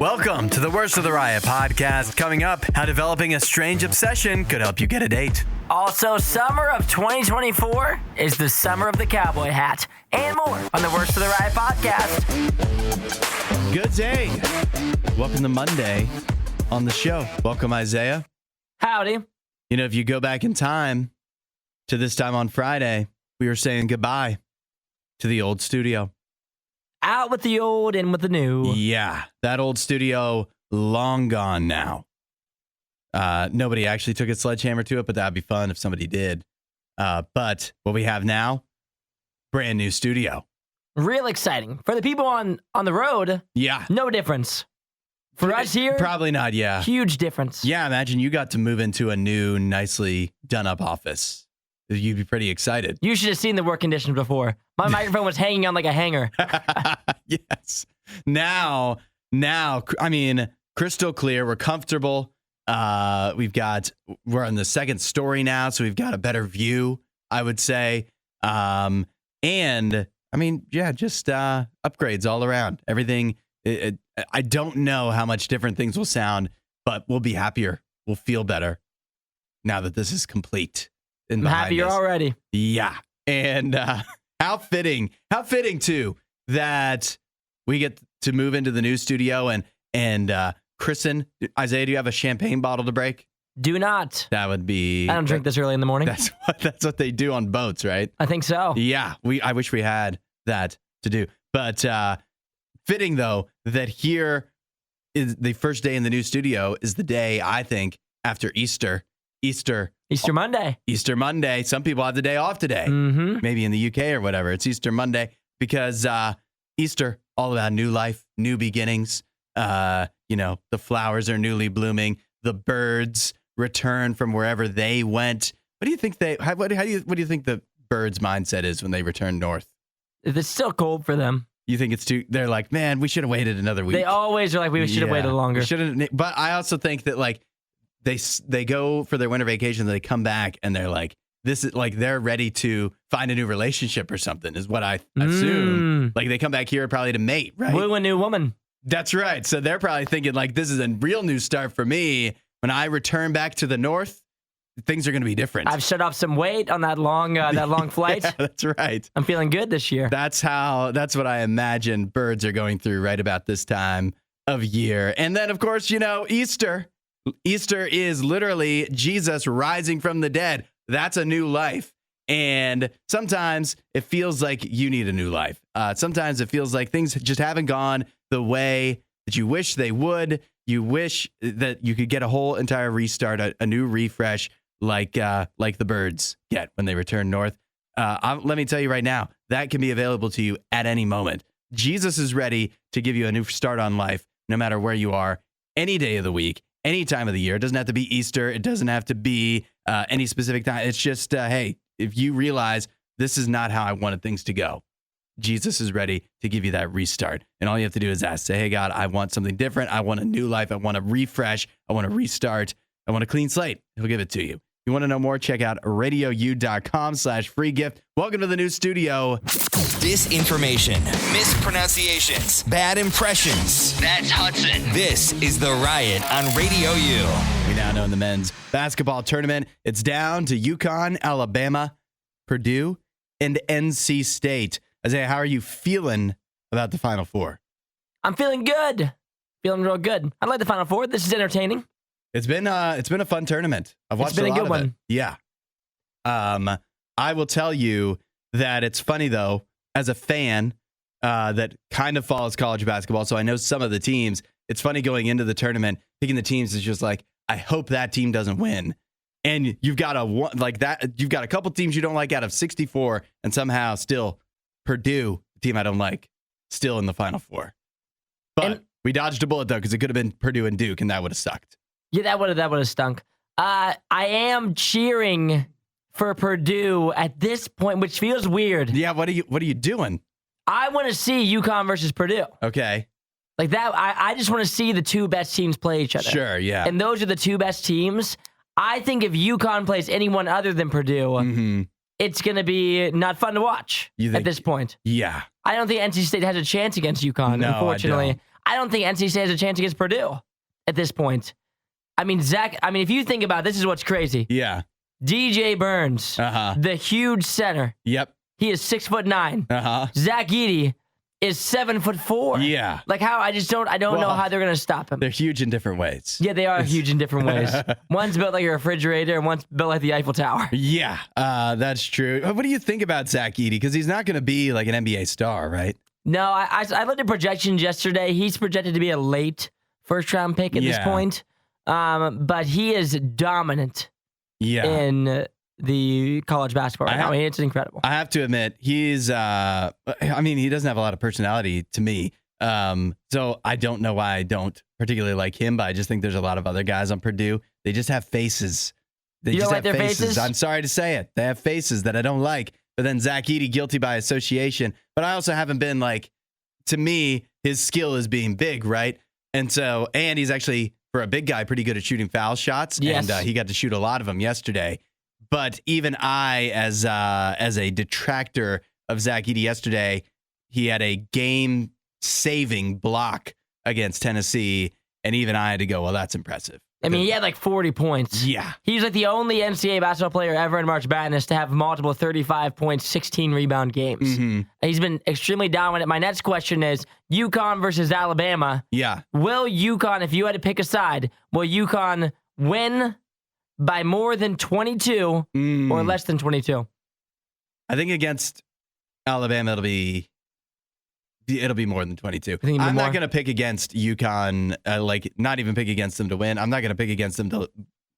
Welcome to the Worst of the RIOT podcast. Coming up, how developing a strange obsession could help you get a date. Also, summer of 2024 is the summer of the cowboy hat. And more on the Worst of the RIOT podcast. Good day. Welcome to Monday on the show. Welcome, Isaiah. Howdy. You know, if you go back in time to this time on Friday, we were saying goodbye to the old studio. Out with the old, in with the new. Yeah, that old studio, long gone now. Nobody actually took a sledgehammer to it, but that'd be fun if somebody did. But what we have now, brand new studio. Real exciting. For the people on the road, Yeah. no difference. For us here, Probably not, yeah. huge difference. Yeah, imagine you got to move into a new, nicely done up office. You'd be pretty excited. You should have seen the work conditions before. My microphone was hanging on like a hanger. Yes. Now, I mean, crystal clear. We're comfortable. We're on the second story now, so we've got a better view, I would say. And I mean, yeah, just upgrades all around. Everything. I don't know how much different things will sound, but we'll be happier. We'll feel better now that this is complete. I'm happy you're already. Yeah. And how fitting too that we get to move into the new studio and christen. Isaiah, do you have a champagne bottle to break? Do not. That would be. I don't drink this early in the morning. That's what they do on boats, right? I think so. Yeah. I wish we had that to do. But fitting though that here is the first day in the new studio is the day, I think, after Easter Monday. Easter Monday. Some people have the day off today. Mm-hmm. Maybe in the UK or whatever. It's Easter Monday because Easter, all about new life, new beginnings. The flowers are newly blooming. The birds return from wherever they went. What do you think what do you think the birds' mindset is when they return north? It's still cold for them. You think they're like, man, we should have waited another week. They always are like, we should have waited longer. But I also think that like, they go for their winter vacation, they come back and they're like, this is like they're ready to find a new relationship or something is what I assume. Like they come back here probably to mate, right? Woo a new woman. That's right. So they're probably thinking like, this is a real new start for me. When I return back to the north, things are going to be different. I've shut off some weight on that long flight. Yeah, that's right. I'm feeling good this year. That's what I imagine birds are going through right about this time of year. And then of course, Easter. Easter is literally Jesus rising from the dead. That's a new life. And sometimes it feels like you need a new life. Sometimes it feels like things just haven't gone the way that you wish they would. You wish that you could get a whole entire restart, a new refresh like the birds get when they return north. Let me tell you right now, that can be available to you at any moment. Jesus is ready to give you a new start on life, no matter where you are, any day of the week. Any time of the year. It doesn't have to be Easter. It doesn't have to be any specific time. It's just, hey, if you realize this is not how I wanted things to go, Jesus is ready to give you that restart. And all you have to do is ask, say, hey, God, I want something different. I want a new life. I want to refresh. I want to restart. I want a clean slate. He'll give it to you. If you want to know more, check out RadioU.com/free gift. Welcome to the new studio. Disinformation, mispronunciations, bad impressions. That's Hudson. This is The Riot on RadioU. We now know in the men's basketball tournament, it's down to UConn, Alabama, Purdue, and NC State. Isaiah, how are you feeling about the Final Four? I'm feeling good. Feeling real good. I like the Final Four. This is entertaining. It's been a fun tournament. I've watched a lot of it. Yeah. I will tell you that it's funny though, as a fan that kind of follows college basketball, so I know some of the teams. It's funny going into the tournament, picking the teams is just like, I hope that team doesn't win. And you've got a couple teams you don't like out of 64, and somehow still Purdue, the team I don't like, still in the Final Four. But we dodged a bullet though, because it could have been Purdue and Duke, and that would have sucked. Yeah, that would have stunk. I am cheering for Purdue at this point, which feels weird. Yeah, what are you doing? I want to see UConn versus Purdue. Okay. Like that, I just want to see the two best teams play each other. Sure, yeah. And those are the two best teams. I think if UConn plays anyone other than Purdue, it's going to be not fun to watch at this point. Yeah. I don't think NC State has a chance against UConn, unfortunately. I don't think NC State has a chance against Purdue at this point. I mean, Zach, if you think about it, this is what's crazy. Yeah. DJ Burns, the huge center. Yep. He is 6'9". Zach Edey is 7'4". Yeah. Like how I don't know how they're gonna stop him. They're huge in different ways. Yeah, they are huge in different ways. One's built like a refrigerator, and one's built like the Eiffel Tower. Yeah, that's true. What do you think about Zach Edey? Because he's not going to be like an NBA star, right? No, I looked at projections yesterday. He's projected to be a late first-round pick at this point. But he is dominant in the college basketball right now. It's incredible. I have to admit, he's, he doesn't have a lot of personality to me. So I don't know why I don't particularly like him, but I just think there's a lot of other guys on Purdue. They just have faces. They you just don't have like their faces? I'm sorry to say it. They have faces that I don't like. But then Zach Edey, guilty by association. But I also haven't been like, to me, his skill is being big, right? And he's actually, for a big guy, pretty good at shooting foul shots. Yes. And he got to shoot a lot of them yesterday. But even I, as a detractor of Zach Edey yesterday, he had a game-saving block against Tennessee, and even I had to go, well, that's impressive. He had like 40 points. Yeah. He's like the only NCAA basketball player ever in March Madness to have multiple 35 points, 16 rebound games. Mm-hmm. He's been extremely dominant. My next question is UConn versus Alabama. Yeah. Will UConn, if you had to pick a side, will UConn win by more than 22 or less than 22? I think against Alabama, it'll be more than 22. I'm not going to pick against UConn, not even pick against them to win. I'm not going to pick against them to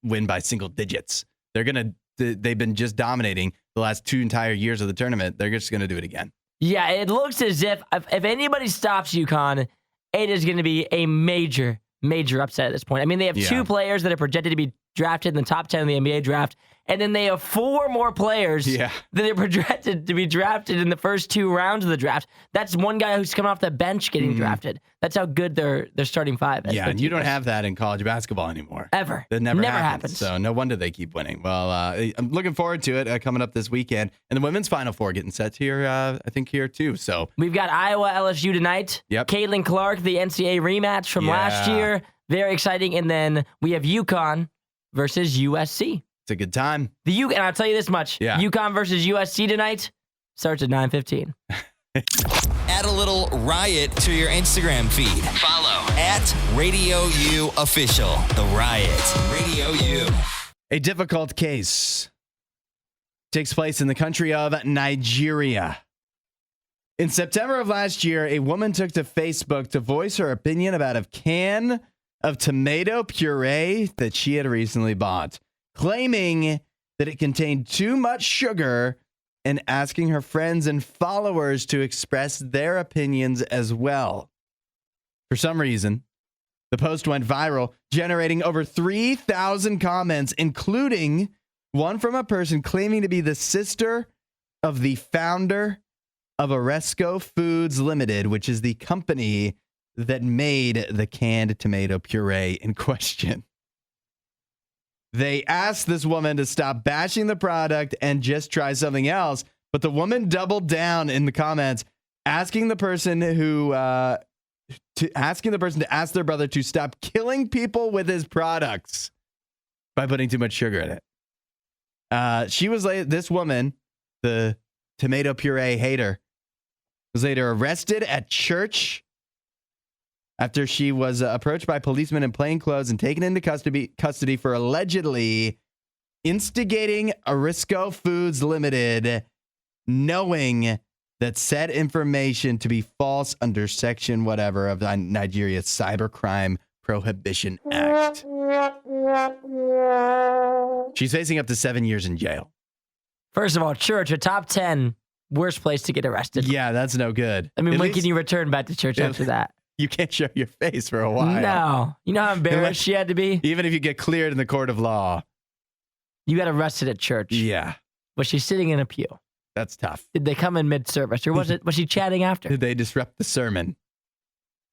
win by single digits. They've been just dominating the last 2 entire years of the tournament. They're just going to do it again. Yeah, it looks as if anybody stops UConn, it is going to be a major, major upset at this point. They have 2 players that are projected to be drafted in the top 10 of the NBA draft. And then they have 4 more players that are projected to be drafted in the first 2 rounds of the draft. That's one guy who's coming off the bench getting drafted. That's how good their starting 5 is. Yeah, and you don't have that in college basketball anymore. Ever. That never happens. So no wonder they keep winning. Well, I'm looking forward to it coming up this weekend. And the women's Final Four getting set here, I think, here too. So we've got Iowa LSU tonight. Yep. Caitlin Clark, the NCAA rematch from last year. Very exciting. And then we have UConn versus USC. It's a good time. And I'll tell you this much. Yeah. UConn versus USC tonight starts at 9:15. Add a little riot to your Instagram feed. Follow @RadioU Official. The Riot. Radio U. A difficult case takes place in the country of Nigeria. In September of last year, a woman took to Facebook to voice her opinion about a can of tomato puree that she had recently bought, claiming that it contained too much sugar and asking her friends and followers to express their opinions as well. For some reason, the post went viral, generating over 3,000 comments, including one from a person claiming to be the sister of the founder of Oresco Foods Limited, which is the company that made the canned tomato puree in question. They asked this woman to stop bashing the product and just try something else, but the woman doubled down in the comments, asking the person to ask their brother to stop killing people with his products by putting too much sugar in it. This woman, the tomato puree hater, was later arrested at church after she was approached by policemen in plain clothes and taken into custody for allegedly instigating Oresco Foods Limited, knowing that said information to be false under section whatever of the Nigeria's Cybercrime Prohibition Act. She's facing up to 7 years in jail. First of all, church, a top 10 worst place to get arrested. Yeah, that's no good. When can you return back to church after that? You can't show your face for a while. No. You know how embarrassed she had to be? Even if you get cleared in the court of law. You got arrested at church. Yeah. Was she sitting in a pew? That's tough. Did they come in mid-service, or was she chatting after? Did they disrupt the sermon?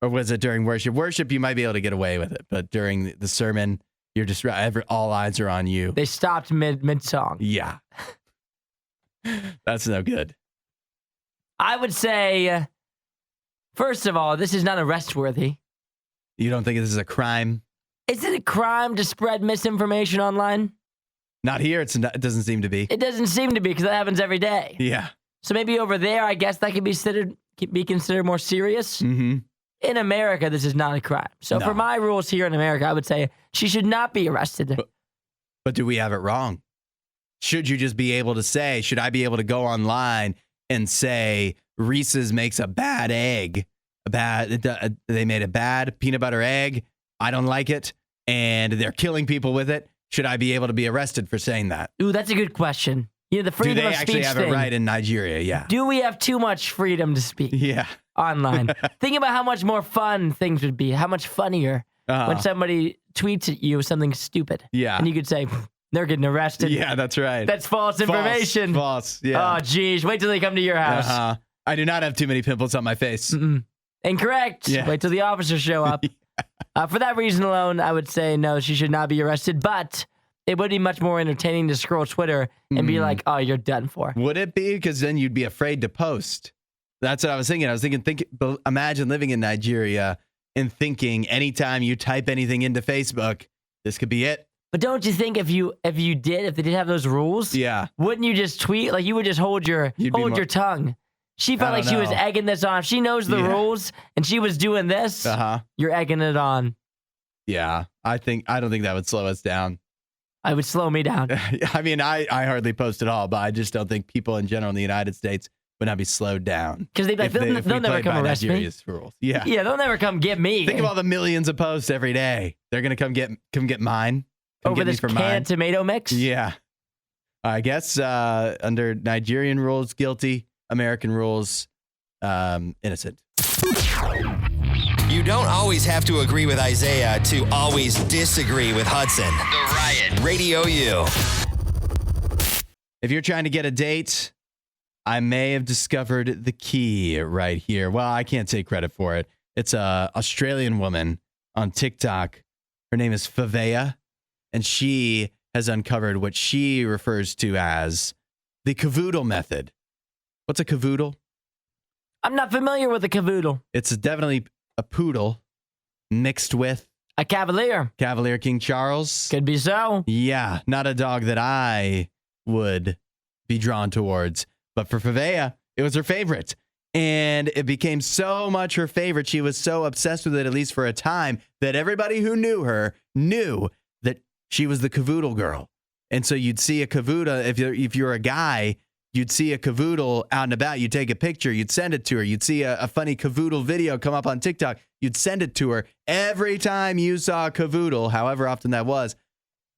Or was it during worship? Worship, you might be able to get away with it, but during the sermon, you're all eyes are on you. They stopped mid-song. Yeah. That's no good. I would say, first of all, this is not arrest-worthy. You don't think this is a crime? Is it a crime to spread misinformation online? Not here. It doesn't seem to be. It doesn't seem to be because that happens every day. Yeah. So maybe over there, I guess that could be considered more serious. Mm-hmm. In America, this is not a crime. So for my rules here in America, I would say she should not be arrested. But do we have it wrong? Should you just be able to say, should I be able to go online and say Reese's makes a bad egg, they made a bad peanut butter egg, I don't like it, and they're killing people with it. Should I be able to be arrested for saying that? Ooh, that's a good question. The freedom of speech Do they actually have it right in Nigeria? Yeah. Do we have too much freedom to speak? Yeah. Online. Think about how much more fun things would be, how much funnier when somebody tweets at you something stupid. Yeah. And you could say, they're getting arrested. Yeah, that's right. That's false information. False. Yeah. Oh, geez. Wait till they come to your house. I do not have too many pimples on my face. Mm-mm. Incorrect. Yeah. Wait till the officers show up. For that reason alone, I would say no, she should not be arrested. But it would be much more entertaining to scroll Twitter and be like, oh, you're done for. Would it be? Because then you'd be afraid to post. That's what I was thinking. Imagine living in Nigeria and thinking anytime you type anything into Facebook, this could be it. But don't you think if they did have those rules, wouldn't you just tweet? Like you would just hold your tongue. She felt like she was egging this on. If she knows the rules and she was doing this, you're egging it on. Yeah, I don't think that would slow us down. It would slow me down. I mean, I hardly post at all, but I just don't think people in general in the United States would not be slowed down. Because they'd be like, they'll never come arrest me. Rules. Yeah. Yeah, they'll never come get me. Think of all the millions of posts every day. They're going to come get mine. Over this can of tomato mix? Yeah. I guess under Nigerian rules, guilty. American rules, innocent. You don't always have to agree with Isaiah to always disagree with Hudson. The Riot. Radio U. If you're trying to get a date, I may have discovered the key right here. Well, I can't take credit for it. It's a Australian woman on TikTok. Her name is Favea, and she has uncovered what she refers to as the cavoodle method. What's a cavoodle? I'm not familiar with a cavoodle. It's definitely a poodle mixed with a cavalier. Cavalier King Charles. Could be so. Yeah, not a dog that I would be drawn towards. But for Favea, it was her favorite. And it became so much her favorite. She was so obsessed with it, at least for a time, that everybody who knew her knew that she was the cavoodle girl. And so you'd see a cavoodle, if you're a guy, you'd see a cavoodle out and about. You'd take a picture. You'd send it to her. You'd see a funny cavoodle video come up on TikTok. You'd send it to her. Every time you saw a cavoodle, however often that was,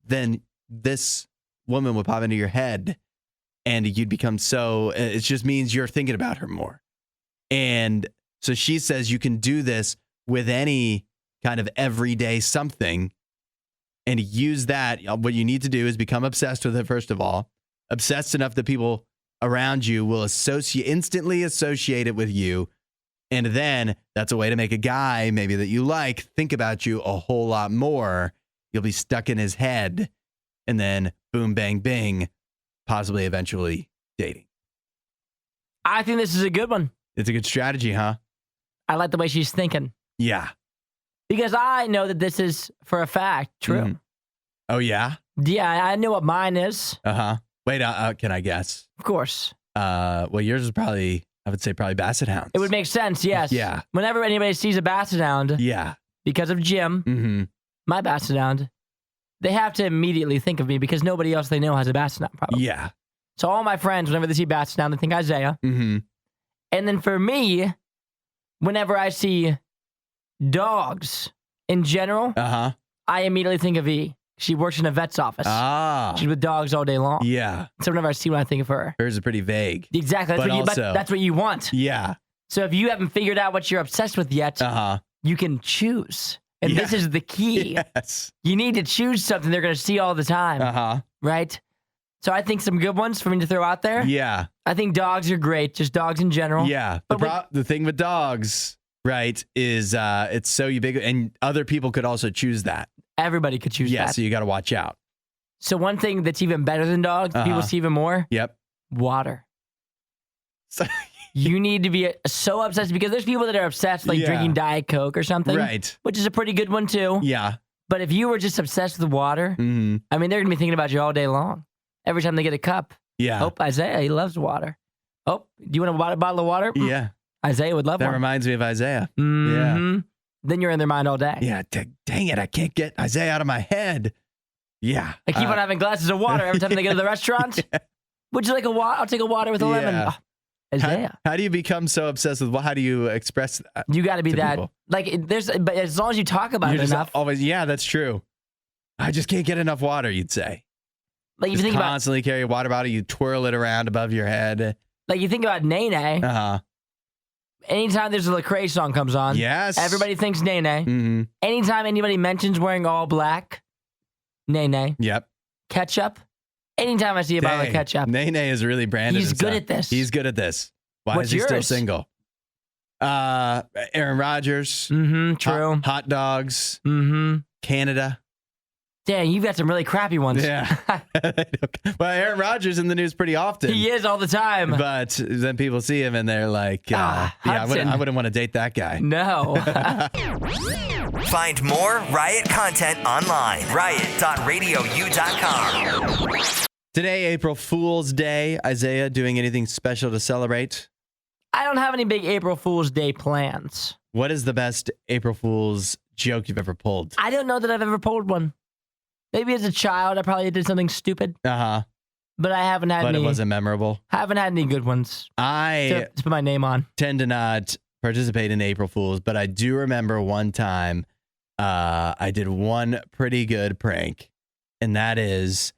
then this woman would pop into your head and you'd become it just means you're thinking about her more. And so she says you can do this with any kind of everyday something and use that. What you need to do is become obsessed with it, first of all. Obsessed enough that people around you will instantly associate it with you. And then that's a way to make a guy maybe that you like think about you a whole lot more. You'll be stuck in his head and then boom, bang, bing, possibly eventually dating. I think this is a good one. It's a good strategy, huh? I like the way she's thinking. Yeah. Because I know that this is for a fact true. Mm. Oh, yeah? Yeah, I know what mine is. Uh-huh. Wait, can I guess? Of course. Well, yours is probably basset hounds. It would make sense, yes. Yeah. Whenever anybody sees a basset hound, because of Jim, my basset hound, they have to immediately think of me because nobody else they know has a basset hound, probably. Yeah. So all my friends, whenever they see basset hound, they think Isaiah. Mm-hmm. And then for me, whenever I see dogs in general, I immediately think of E. She works in a vet's office. She's with dogs all day long. Yeah. So whenever I see one, I think of her. Hers is pretty vague. Exactly. That's what you want. Yeah. So if you haven't figured out what you're obsessed with yet, you can choose. And this is the key. Yes. You need to choose something they're going to see all the time. Right? So I think some good ones for me to throw out there. Yeah. I think dogs are great. Just dogs in general. Yeah. The thing with dogs, right, is it's so ubiquitous. And other people could also choose that. Everybody could choose that. Yeah, so you got to watch out. So one thing that's even better than dogs, people see even more. Yep. Water. So, You need to be so obsessed because there's people that are obsessed like drinking Diet Coke or something. Right. Which is a pretty good one too. Yeah. But if you were just obsessed with water, I mean, they're going to be thinking about you all day long. Every time they get a cup. Yeah. Oh, Isaiah, he loves water. Oh, do you want a bottle of water? Yeah. Isaiah would love That one. reminds me of Isaiah. Mm-hmm. Yeah. Then you're in their mind all day. Yeah. Dang it. I can't get Isaiah out of my head. Yeah. I keep on having glasses of water every time they go to the restaurant. Would you like a water? I'll take a water with a lemon. Yeah. Oh, Isaiah. How do you become so obsessed with how do you express that? You got to be that. People? Like, but as long as you talk about You're it just enough. always, yeah, that's true. I just can't get enough water, you'd say. Like, you Just think about. constantly carry a water bottle, you twirl it around above your head. Like, you think about Nene. Uh-huh. Anytime there's a Lecrae song comes on. Yes. Everybody thinks Nene. Mm-hmm. Anytime anybody mentions wearing all black, Nene. Yep. Ketchup. Anytime I see a bottle of ketchup. Nene is really branded He's himself. good at this. He's good at this. Why What's is he still yours? single? Aaron Rodgers. Mm-hmm. True. Hot dogs. Mm-hmm. Canada. Dang, you've got some really crappy ones. Yeah. Well, Aaron Rodgers in the news pretty often. He is all the time. But then people see him and they're like, yeah, Hudson. I wouldn't want to date that guy. No. Find more Riot content online. Riot.radiou.com. Today, April Fool's Day. Isaiah, doing anything special to celebrate? I don't have any big April Fool's Day plans. What is the best April Fool's joke you've ever pulled? I don't know that I've ever pulled one. Maybe as a child, I probably did something stupid, Uh-huh. but I haven't had But any. it wasn't memorable. Haven't had any good ones I to put my name on. tend to not participate in April Fools, but I do remember one time I did one pretty good prank, and that is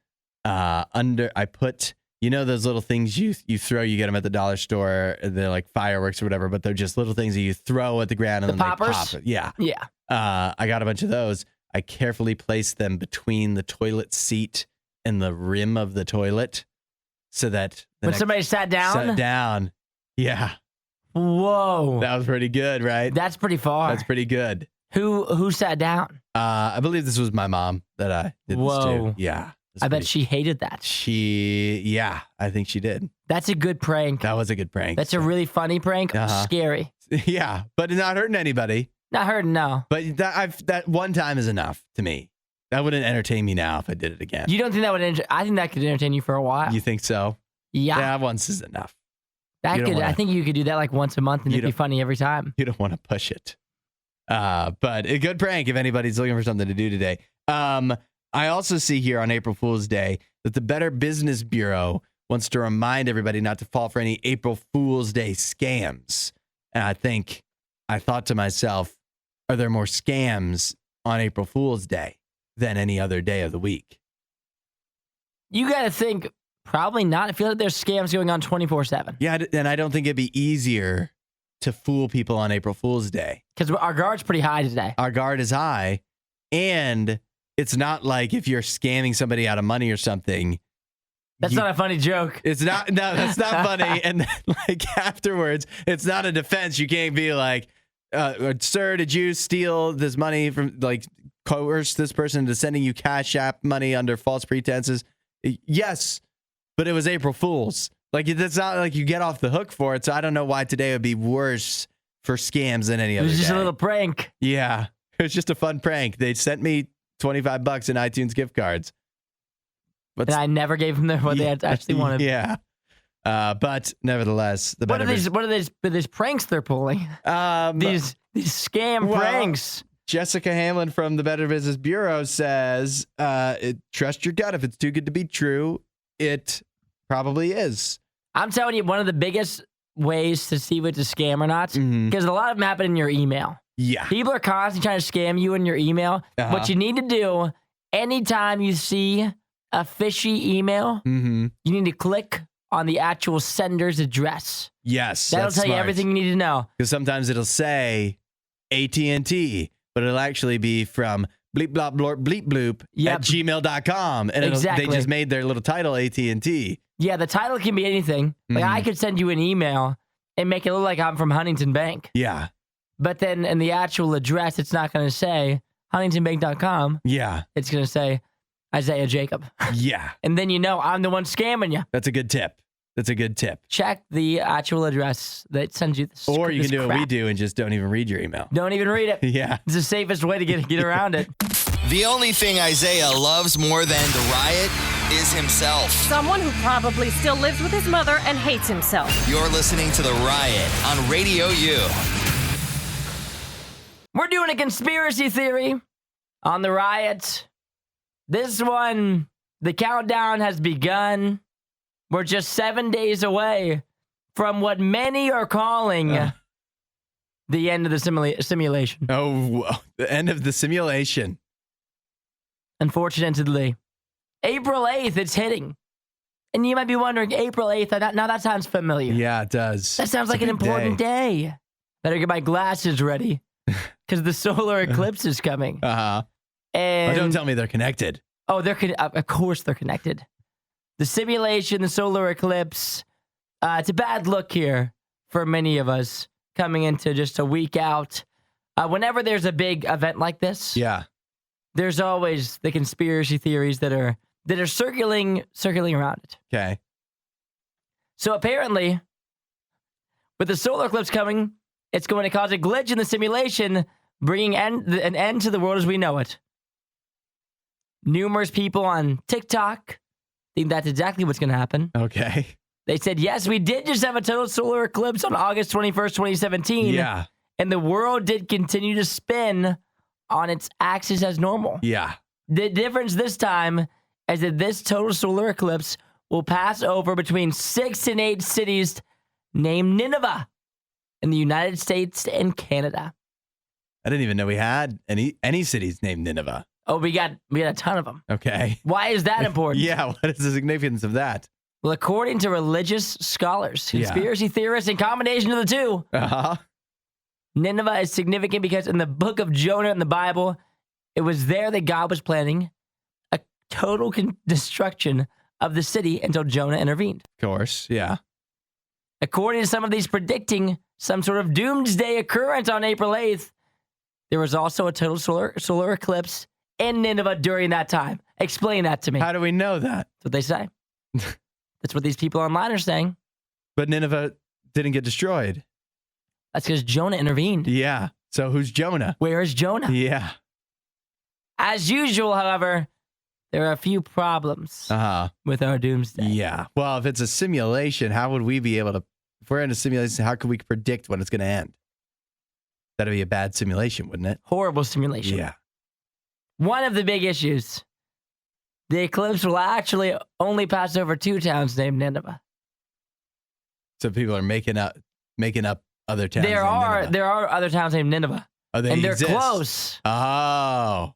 I put, you know, those little things you throw, you get them at the dollar store, they're like fireworks or whatever, but they're just little things that you throw at the ground and The then poppers? they pop. Yeah. Yeah. I got a bunch of those. I carefully placed them between the toilet seat and the rim of the toilet so that When somebody sat down? Yeah. Whoa. That was pretty good, right? That's pretty far. That's pretty good. Who sat down? I believe this was my mom that I did this Whoa. to. Yeah. I bet she hated that. I think she did. That's a good prank. That was a good prank. That's a really funny prank. Uh-huh. Scary. Yeah, but not hurting anybody. Not hurting, no. But that one time is enough to me. That wouldn't entertain me now if I did it again. You don't think that would I think that could entertain you for a while. You think so? Yeah. Yeah, once is enough. That You don't could. I wanna- think you could do that like once a month and You it'd be don't- funny every time. You don't want to push it. But a good prank if anybody's looking for something to do today. I also see here on April Fool's Day that the Better Business Bureau wants to remind everybody not to fall for any April Fool's Day scams. And I thought to myself, are there more scams on April Fool's Day than any other day of the week? You got to think, probably not. I feel like there's scams going on 24/7. Yeah, and I don't think it'd be easier to fool people on April Fool's Day. Because our guard's pretty high today. Our guard is high, and it's not like if you're scamming somebody out of money or something. That's not a funny joke. It's not. No, that's not funny. And then, like afterwards, it's not a defense. You can't be like, "Sir, did you steal this money from like coerce this person into sending you Cash App money under false pretenses?" Yes, but it was April Fool's. Like that's not like you get off the hook for it. So I don't know why today would be worse for scams than any It other was just day. a little prank. Yeah, it was just a fun prank. They sent me $25 in iTunes gift cards. But And I never gave them what they actually wanted. Yeah. But nevertheless, the What better are these pranks they're pulling? These scam pranks. Jessica Hamlin from the Better Business Bureau says, trust your gut. If it's too good to be true, it probably is. I'm telling you, one of the biggest ways to see if it's a scam or not, because a lot of them happen in your email. Yeah. People are constantly trying to scam you in your email. What you need to do, anytime you see a fishy email, you need to click on the actual sender's address. Yes. That'll tell you everything you need to know. Because sometimes it'll say AT&T, but it'll actually be from bleep blop blorp bleep bloop at gmail.com. And Exactly. they just made their little title AT&T. Yeah, the title can be anything. Like I could send you an email and make it look like I'm from Huntington Bank. Yeah. But then in the actual address, it's not going to say huntingtonbank.com. Yeah. It's going to say Isaiah Jacob. Yeah. And then you know I'm the one scamming you. That's a good tip. That's a good tip. Check the actual address that sends you this. Or you this can do crap. what we do and just don't even read your email. Don't even read it. Yeah. It's the safest way to get around it. The only thing Isaiah loves more than the riot is himself. Someone who probably still lives with his mother and hates himself. You're listening to The Riot on Radio U. We're doing a conspiracy theory on the riot. This one, the countdown has begun. We're just 7 days away from what many are calling the end of the simulation. Oh, the end of the simulation. Unfortunately, April 8th, it's hitting. And you might be wondering, April 8th, now that sounds familiar. Yeah, it does. That sounds like an important day. Better get my glasses ready because the solar eclipse is coming. Uh-huh. And Don't tell me they're connected. Oh, of course they're connected. The simulation, the solar eclipse, it's a bad look here for many of us coming into just a week out. Whenever there's a big event like this, Yeah. there's always the conspiracy theories that are circling around it. Okay. So apparently, with the solar eclipse coming, it's going to cause a glitch in the simulation, bringing an end to the world as we know it. Numerous people on TikTok think that's exactly what's going to happen. Okay. They said, yes, we did just have a total solar eclipse on August 21st, 2017. Yeah. And the world did continue to spin on its axis as normal. Yeah. The difference this time is that this total solar eclipse will pass over between 6 and 8 cities named Nineveh in the United States and Canada. I didn't even know we had any cities named Nineveh. Oh, we got a ton of them. Okay. Why is that important? Yeah, what is the significance of that? Well, according to religious scholars, conspiracy theorists, and combination of the two, Uh-huh. Nineveh is significant because in the book of Jonah in the Bible, it was there that God was planning a total destruction of the city until Jonah intervened. Of course, yeah. According to some of these predicting some sort of doomsday occurrence on April 8th, there was also a total solar eclipse in Nineveh during that time. Explain that to me. How do we know that? That's what they say. That's what these people online are saying. But Nineveh didn't get destroyed. That's because Jonah intervened. Yeah. So who's Jonah? Where is Jonah? Yeah. As usual, however, there are a few problems Uh-huh. with our doomsday. Yeah. Well, if it's a simulation, how would we be able to, if we're in a simulation, how could we predict when it's going to end? That'd be a bad simulation, wouldn't it? Horrible simulation. Yeah. One of the big issues, the eclipse will actually only pass over 2 towns named Nineveh. So people are making up other towns. There are other towns named Nineveh. Oh, they and exist. they're close, Oh.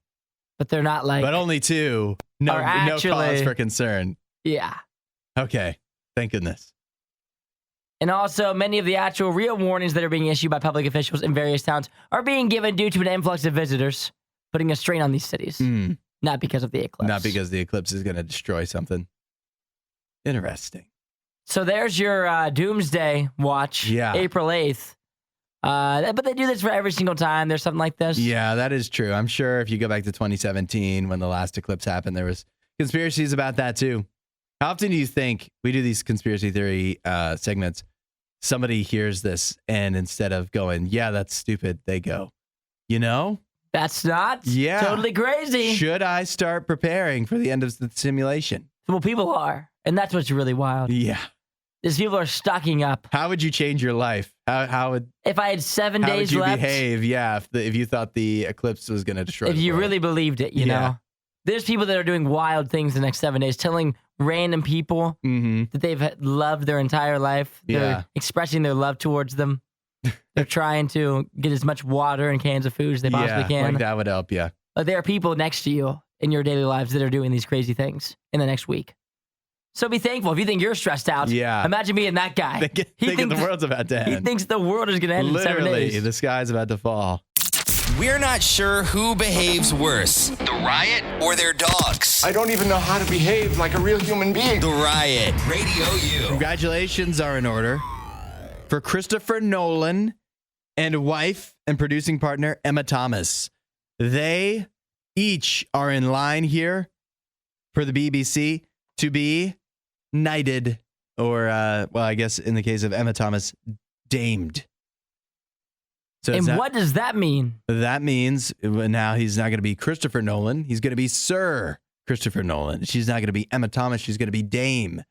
but they're not like. But only 2. No, Are no actually- cause for concern. Yeah. Okay. Thank goodness. And also, many of the actual real warnings that are being issued by public officials in various towns are being given due to an influx of visitors, putting a strain on these cities. Not because of the eclipse. Not because the eclipse is going to destroy something. Interesting. So there's your doomsday watch, Yeah. April 8th. But they do this for every single time there's something like this. Yeah, that is true. I'm sure if you go back to 2017 when the last eclipse happened, there was conspiracies about that too. How often do you think we do these conspiracy theory segments, somebody hears this and instead of going, yeah, that's stupid, they go, you know? That's not Yeah. totally crazy. Should I start preparing for the end of the simulation? Well, people are. And that's what's really wild. Yeah. Is people are stocking up. How would you change your life? How would If I had 7 how days would you left, behave? Yeah, if you thought the eclipse was going to destroy if the you world. really believed it, you Yeah. know. There's people that are doing wild things the next 7 days, telling random people Mhm. that they've loved their entire life. They're Yeah. expressing their love towards them. They're trying to get as much water and cans of food as they possibly Yeah, can. like that would help you. But there are people next to you in your daily lives that are doing these crazy things in the next week. So be thankful. If you think you're stressed out, Yeah. imagine being that guy. Thinking the world's about to He end. thinks the world is going to end in 7 Literally, days. the sky's about to fall. We're not sure who behaves worse, the riot or their dogs. I don't even know how to behave like a real human being. The Riot, Radio U. Congratulations are in order for Christopher Nolan and wife and producing partner Emma Thomas. They each are in line here for the BBC to be knighted or well, I guess in the case of Emma Thomas, damed. So And what does that mean? that means now he's not going to be Christopher Nolan. He's going to be Sir Christopher Nolan. She's not going to be Emma Thomas. She's going to be Dame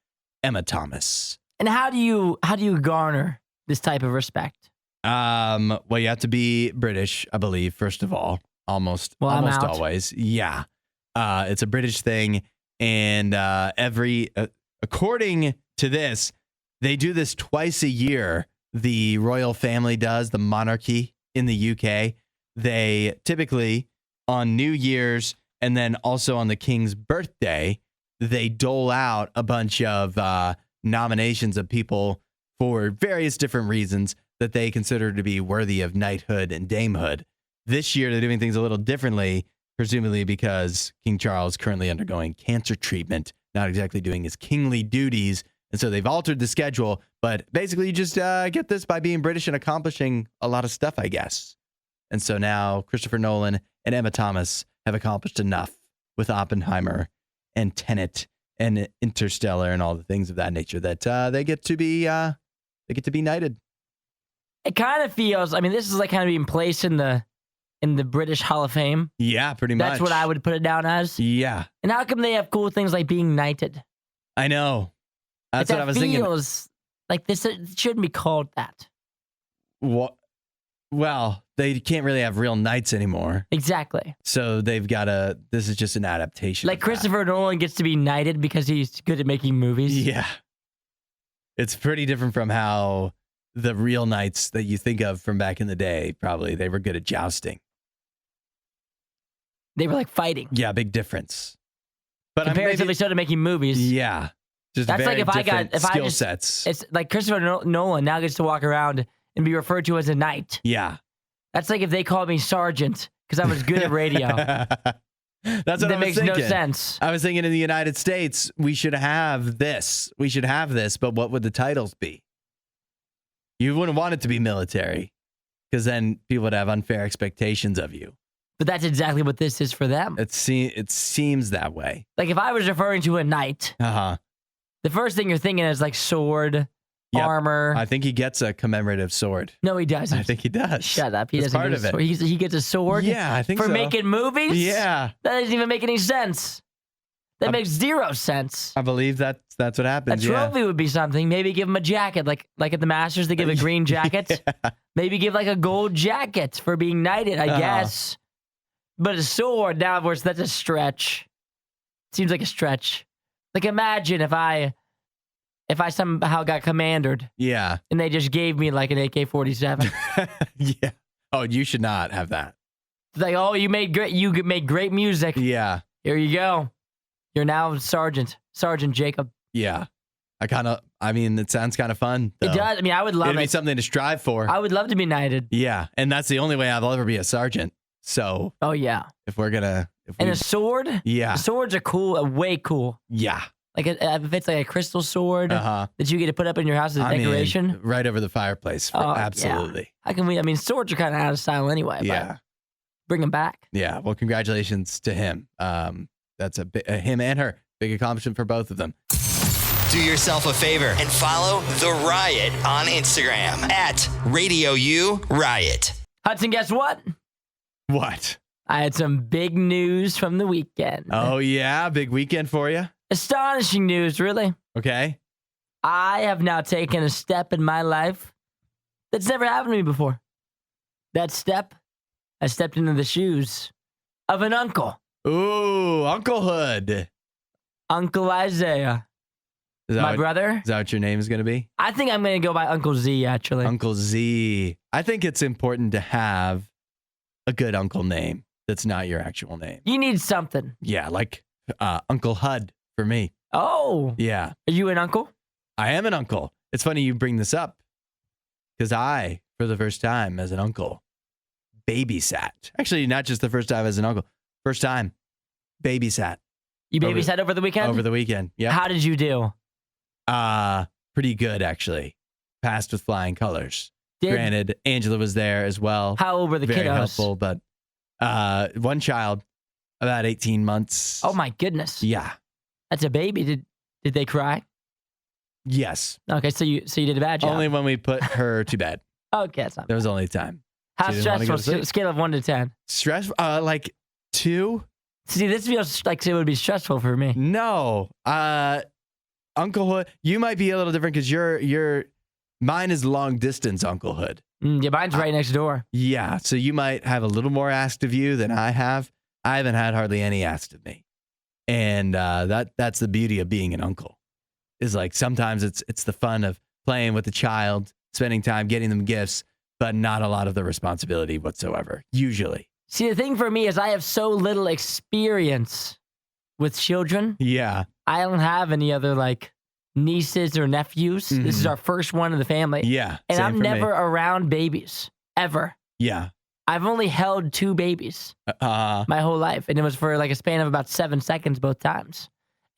Emma Thomas. And how do you garner this type of respect? Well, you have to be British, I believe, first of all. Almost always. Yeah. It's a British thing. And according to this, they do this twice a year. The royal family does, the monarchy in the UK. They typically, on New Year's and then also on the king's birthday, they dole out a bunch of nominations of people for various different reasons that they consider to be worthy of knighthood and damehood. This year, they're doing things a little differently, presumably because King Charles is currently undergoing cancer treatment, not exactly doing his kingly duties. And so they've altered the schedule. But basically, you just get this by being British and accomplishing a lot of stuff, I guess. And so now Christopher Nolan and Emma Thomas have accomplished enough with Oppenheimer and Tenet and Interstellar and all the things of that nature that they get to be knighted. It kind of feels, I mean, this is like kind of being placed in the British Hall of Fame. Yeah, pretty much. That's what I would put it down as. Yeah. And how come they have cool things like being knighted? I know. That's what I was thinking. It feels like this shouldn't be called that. What? Well, they can't really have real knights anymore. Exactly. So they've got this is just an adaptation. Like Christopher Nolan gets to be knighted because he's good at making movies. Yeah. It's pretty different from how the real knights that you think of from back in the day, probably, they were good at jousting. They were like fighting. Yeah, big difference. But comparatively so to making movies. Yeah. Just that's very like if skill sets. It's like Christopher Nolan now gets to walk around and be referred to as a knight. Yeah. That's like if they called me sergeant because I was good at radio. That's what I was makes thinking. No sense. I was thinking in the United States, we should have this. We should have this, but what would the titles be? You wouldn't want it to be military because then people would have unfair expectations of you. But that's exactly what this is for them. It seems that way. Like if I was referring to a knight, the first thing you're thinking is like sword, armor. I think he gets a commemorative sword. No, he doesn't. I think he does. Shut up. He doesn't get a sword. He gets a sword? Yeah, I think for so. making movies? Yeah. That doesn't even make any sense. That makes zero sense. I believe that's what happens. A trophy would be something. Maybe give him a jacket, like at the Masters, they give a green jacket. Yeah. Maybe give like a gold jacket for being knighted, I guess. But a sword, now of course, that's a stretch. Seems like a stretch. Like imagine if I somehow got commandered. Yeah. And they just gave me like an AK-47. Yeah. Oh, you should not have that. It's like, oh, you made great music. Yeah. Here you go. You're now Sergeant Jacob. Yeah. It sounds kind of fun, though. It does. I mean, I would love It'd be something to strive for. I would love to be knighted. Yeah. And that's the only way I'll ever be a sergeant. So. Oh, yeah. If we're gonna. And a sword? Yeah. The swords are cool, way cool. Yeah. Like if it's like a crystal sword that you get to put up in your house as a decoration. Right over the fireplace. Absolutely. Yeah. How can we? I mean, swords are kind of out of style anyway. Yeah. Bring them back. Yeah. Well, congratulations to him. That's him and her. Big accomplishment for both of them. Do yourself a favor and follow The Riot on Instagram at RadioU Riot. Hudson, guess what? What? I had some big news from the weekend. Oh, yeah? Big weekend for you? Astonishing news, really. Okay. I have now taken a step in my life that's never happened to me before. That step, I stepped into the shoes of an uncle. Ooh, unclehood. Uncle Isaiah. My brother. Is that what your name is going to be? I think I'm going to go by Uncle Z, actually. Uncle Z. I think it's important to have a good uncle name that's not your actual name. You need something. Yeah, like Uncle Hud for me. Oh. Yeah. Are you an uncle? I am an uncle. It's funny you bring this up because I, for the first time as an uncle, babysat. Actually, not just the first time as an uncle. First time, babysat. You babysat over the weekend? Over the weekend, yeah. How did you do? Pretty good, actually. Passed with flying colors. Granted, Angela was there as well. How old were the kiddos? Very helpful, but one child, about 18 months. Oh, my goodness. Yeah. That's a baby. Did they cry? Yes. Okay, so you did a bad job. Only when we put her to bed. Okay, that's not There bad. was only a time. How She didn't wanna go stressful? to sleep. Scale of 1 to 10. Stressful? Like 2? See, this feels like it would be stressful for me. No. Unclehood. You might be a little different because mine is long distance unclehood. Yeah, mine's right next door. Yeah. So you might have a little more asked of you than I have. I haven't had hardly any asked of me. And that's the beauty of being an uncle. Is like sometimes it's the fun of playing with the child, spending time, getting them gifts, but not a lot of the responsibility whatsoever, usually. See, the thing for me is I have so little experience with children. Yeah. I don't have any other like nieces or nephews. This is our first one in the family. Yeah. And same I'm for me. never around babies, ever. Yeah. I've only held 2 babies my whole life. And it was for like a span of about 7 seconds both times.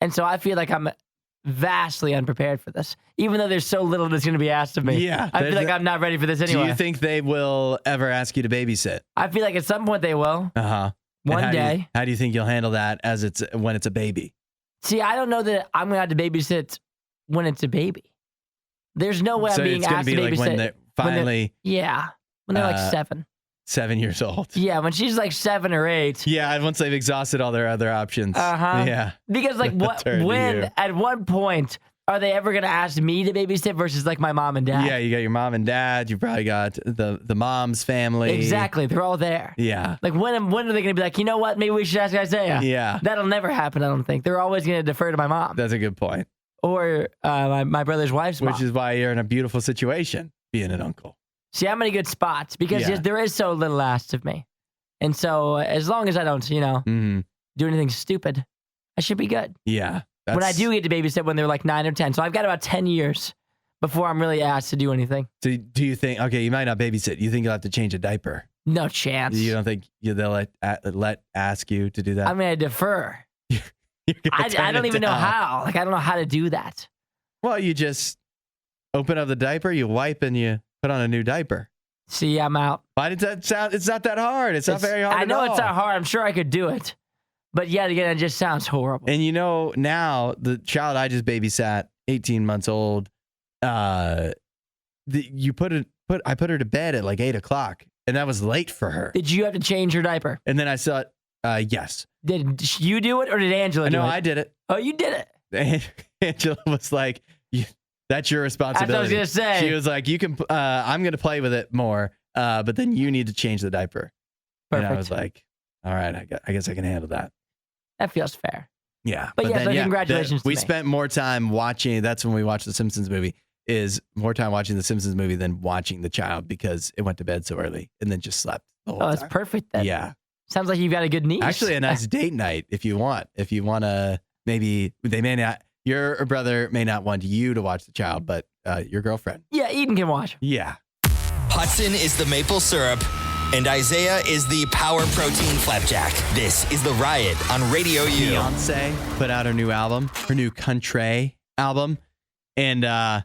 And so I feel like I'm vastly unprepared for this. Even though there's so little that's going to be asked of me. Yeah, I feel like I'm not ready for this anyway. Do you think they will ever ask you to babysit? I feel like at some point they will. Uh-huh. One day. How do you think you'll handle that when it's a baby? See, I don't know that I'm going to have to babysit when it's a baby. There's no way So I'm being it's gonna asked be to like babysit. when they're finally when they're like 7. 7 years old. Yeah, when she's like 7 or 8. Yeah, and once they've exhausted all their other options. Uh-huh. Yeah. Because like Turn to you. at what point are they ever going to ask me to babysit versus like my mom and dad? Yeah, you got your mom and dad. You probably got the mom's family. Exactly. They're all there. Yeah. Like when are they going to be like, you know what? Maybe we should ask Isaiah. Yeah. That'll never happen, I don't think. They're always going to defer to my mom That's a good point. or my brother's wife's mom. Which is why you're in a beautiful situation being an uncle. See, I'm in a good spot because Yeah. there is so little asked of me. And so as long as I don't, Mm-hmm. do anything stupid, I should be good. Yeah. When I do get to babysit when they're like 9 or 10. So I've got about 10 years before I'm really asked to do anything. So do you think, okay, you might not babysit. You think you'll have to change a diaper? No chance. You don't think they'll let ask you to do that? I'm going to defer. You're gonna I turn don't it even know down. how. Like, I don't know how to do that. Well, you just open up the diaper, you wipe, and you put on a new diaper. See, I'm out. Why did that sound? It's not that hard. It's not very hard. I know at it's all. not hard. I'm sure I could do it. But yet again, it just sounds horrible. And now the child I just babysat, 18 months old, I put her to bed at like 8 o'clock, and that was late for her. Did you have to change your diaper? And then I saw it. Yes. Did you do it or did Angela do it? No, I did it. Oh, you did it. Angela was like, "That's your responsibility." That's what I was gonna say. She was like, "You can. I'm gonna play with it more, but then you need to change the diaper." Perfect. And I was like, "All right, I guess I can handle that." That feels fair. Yeah. But yeah, so congratulations to we me. spent more time watching. That's when we watched the Simpsons movie. Is more time watching the Simpsons movie than watching the child because it went to bed so early and then just slept the whole Oh, time. that's perfect then. Yeah. Sounds like you've got a good niece. Actually, a nice date night if you want. If you want to, maybe they may not. Your brother may not want you to watch the child, but your girlfriend. Yeah, Eden can watch. Yeah. Hudson is the maple syrup, and Isaiah is the power protein flapjack. This is The Riot on Radio U. Beyonce put out her new album, her new country album, and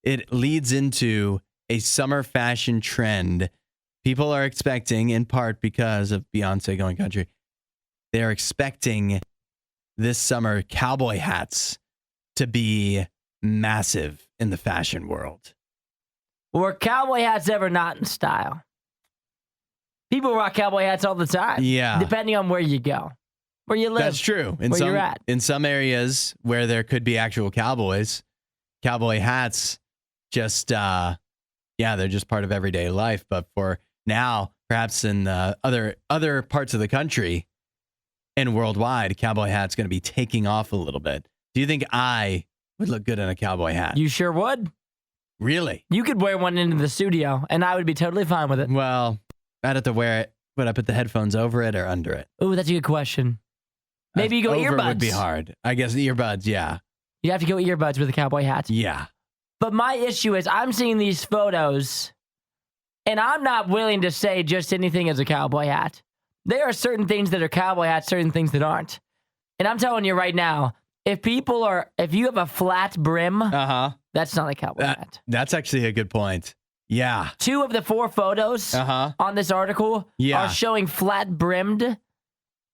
it leads into a summer fashion trend. People are expecting, in part because of Beyonce going country, they're expecting this summer cowboy hats to be massive in the fashion world. Were cowboy hats ever not in style? People rock cowboy hats all the time. Yeah. Depending on where you go, where you live. That's true. Where you're at. In some areas where there could be actual cowboys, cowboy hats just, they're just part of everyday life. But for now, perhaps in other parts of the country and worldwide, cowboy hat's going to be taking off a little bit. Do you think I would look good in a cowboy hat? You sure would. Really? You could wear one into the studio, and I would be totally fine with it. Well, I'd have to wear it. Would I put the headphones over it or under it? Ooh, that's a good question. Maybe you go over earbuds. would be hard. I guess earbuds, yeah. You'd have to go earbuds with a cowboy hat. Yeah. But my issue is I'm seeing these photos, and I'm not willing to say just anything as a cowboy hat. There are certain things that are cowboy hats, certain things that aren't. And I'm telling you right now, if you have a flat brim, that's not a cowboy hat. That's actually a good point. Yeah. 2 of the 4 photos on this article are showing flat brimmed,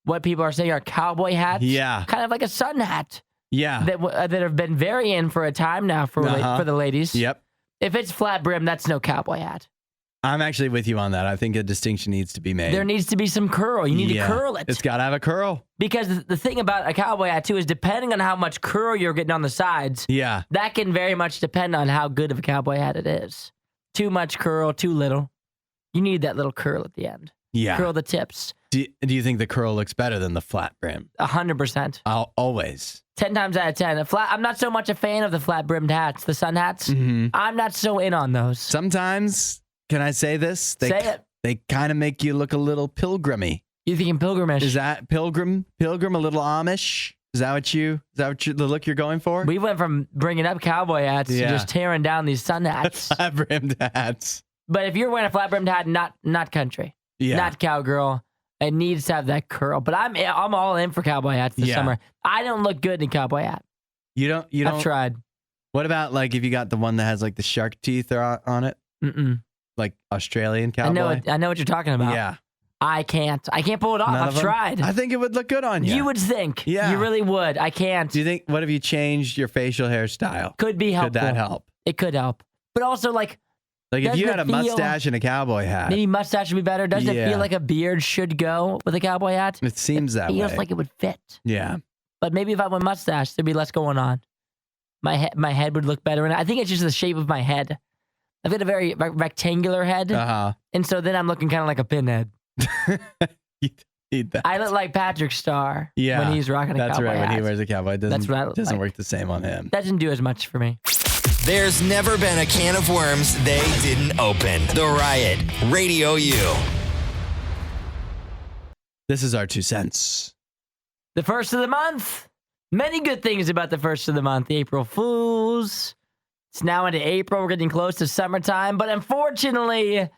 what people are saying are cowboy hats. Yeah. Kind of like a sun hat. Yeah. that have been very in for a time now for the ladies. Yep. If it's flat brim, that's no cowboy hat. I'm actually with you on that. I think a distinction needs to be made. There needs to be some curl. You need to curl it. It's got to have a curl. Because the thing about a cowboy hat, too, is depending on how much curl you're getting on the sides, that can very much depend on how good of a cowboy hat it is. Too much curl, too little. You need that little curl at the end. Yeah. Curl the tips. Do you think the curl looks better than the flat brim? 100%. Always. 10 times out of 10. I'm not so much a fan of the flat-brimmed hats, the sun hats. Mm-hmm. I'm not so in on those. Sometimes, can I say this? Say it. They kind of make you look a little pilgrimy. You thinking pilgrimage? Is that pilgrim, a little Amish? Is that the look you're going for? We went from bringing up cowboy hats to just tearing down these sun hats. Flat-brimmed hats. But if you're wearing a flat-brimmed hat, not country, not cowgirl, it needs to have that curl. But I'm all in for cowboy hats this summer. I don't look good in a cowboy hat. You don't. I've tried. What about like if you got the one that has like the shark teeth on it? Like Australian cowboy? I know what you're talking about. Yeah. I can't pull it off. I've tried. I think it would look good on you. You would think. Yeah. You really would. I can't. Do you think, what if you changed your facial hairstyle? Could be helpful. Could that help? It could help. But also like if you had a mustache and a cowboy hat. Maybe mustache would be better. Doesn't it feel like a beard should go with a cowboy hat? It seems that way. It feels like it would fit. Yeah. But maybe if I went mustache, there'd be less going on. My head would look better. And I think it's just the shape of my head. I've got a very rectangular head. And so then I'm looking kind of like a pinhead. You need that. I look like Patrick Star when he's rocking a cowboy hat. That's right, when he wears a cowboy. It doesn't work the same on him. Doesn't do as much for me. There's never been a can of worms they didn't open. The Riot, Radio U. This is our 2 cents. The first of the month. Many good things about the first of the month. April Fools. It's now into April. We're getting close to summertime. But unfortunately,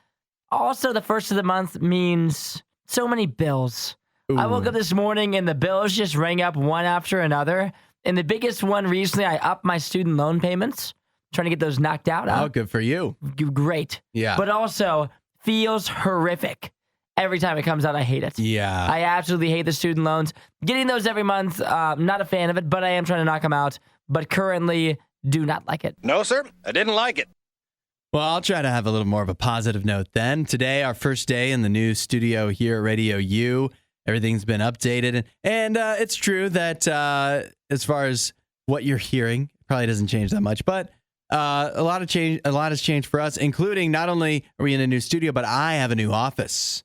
also the first of the month means so many bills. Ooh. I woke up this morning and the bills just rang up one after another. And the biggest one recently, I upped my student loan payments. Trying to get those knocked out. Oh, good for you. Great. Yeah. But also feels horrific. Every time it comes out, I hate it. Yeah. I absolutely hate the student loans. Getting those every month, not a fan of it, but I am trying to knock them out. But currently, do not like it. No, sir. I didn't like it. Well, I'll try to have a little more of a positive note then. Today, our first day in the new studio here at Radio U. Everything's been updated. And it's true that as far as what you're hearing, it probably doesn't change that much. But a lot has changed for us, including not only are we in a new studio, but I have a new office.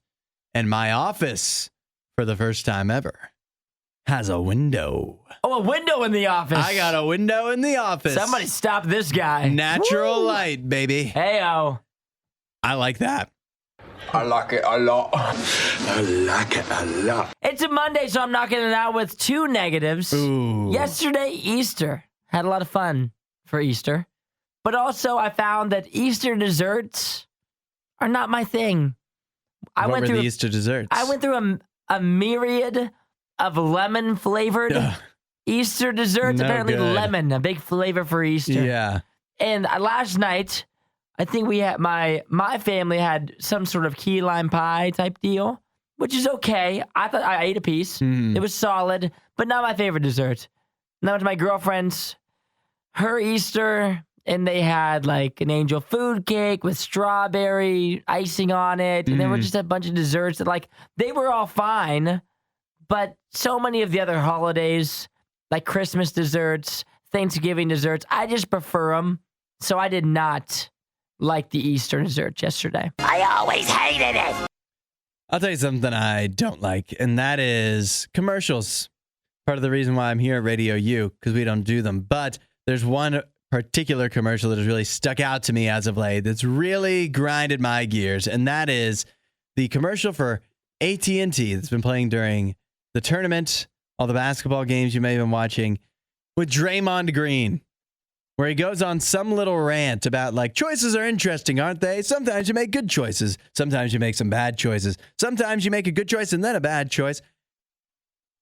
And my office, for the first time ever, has a window. Oh, a window in the office. I got a window in the office. Somebody stop this guy. Natural light, baby. Hey-o. I like that. I like it a lot. I like it a lot. It's a Monday, so I'm knocking it out with 2 negatives. Ooh. Yesterday, Easter. Had a lot of fun for Easter. But also, I found that Easter desserts are not my thing. What were the Easter desserts? I went through a myriad of lemon-flavored Easter desserts. Apparently, lemon, a big flavor for Easter. Yeah. And last night, I think we had my family had some sort of key lime pie type deal, which is okay. I thought I ate a piece. It was solid, but not my favorite dessert. And I went to my girlfriend's, her Easter, and they had like an angel food cake with strawberry icing on it. And there were just a bunch of desserts that like, they were all fine. But so many of the other holidays, like Christmas desserts, Thanksgiving desserts, I just prefer them. So I did not like the Easter dessert yesterday. I always hated it. I'll tell you something I don't like, and that is commercials. Part of the reason why I'm here at Radio U, because we don't do them. But there's one particular commercial that has really stuck out to me as of late that's really grinded my gears, and that is the commercial for AT&T that's been playing during the tournament, all the basketball games you may have been watching, with Draymond Green, where he goes on some little rant about like, choices are interesting, aren't they? Sometimes you make good choices. Sometimes you make some bad choices. Sometimes you make a good choice and then a bad choice.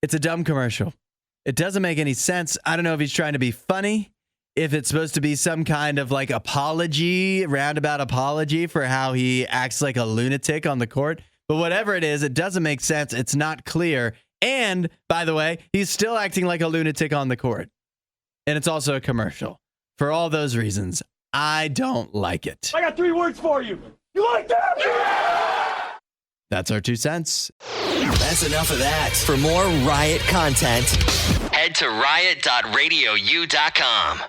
It's a dumb commercial. It doesn't make any sense. I don't know if he's trying to be funny, if it's supposed to be some kind of like apology, roundabout apology for how he acts like a lunatic on the court. But whatever it is, it doesn't make sense. It's not clear. And by the way, he's still acting like a lunatic on the court. and it's also a commercial. For all those reasons, I don't like it. I got 3 words for you. You like that? Yeah! That's our 2 cents. That's enough of that. For more Riot content, head to riot.radiou.com.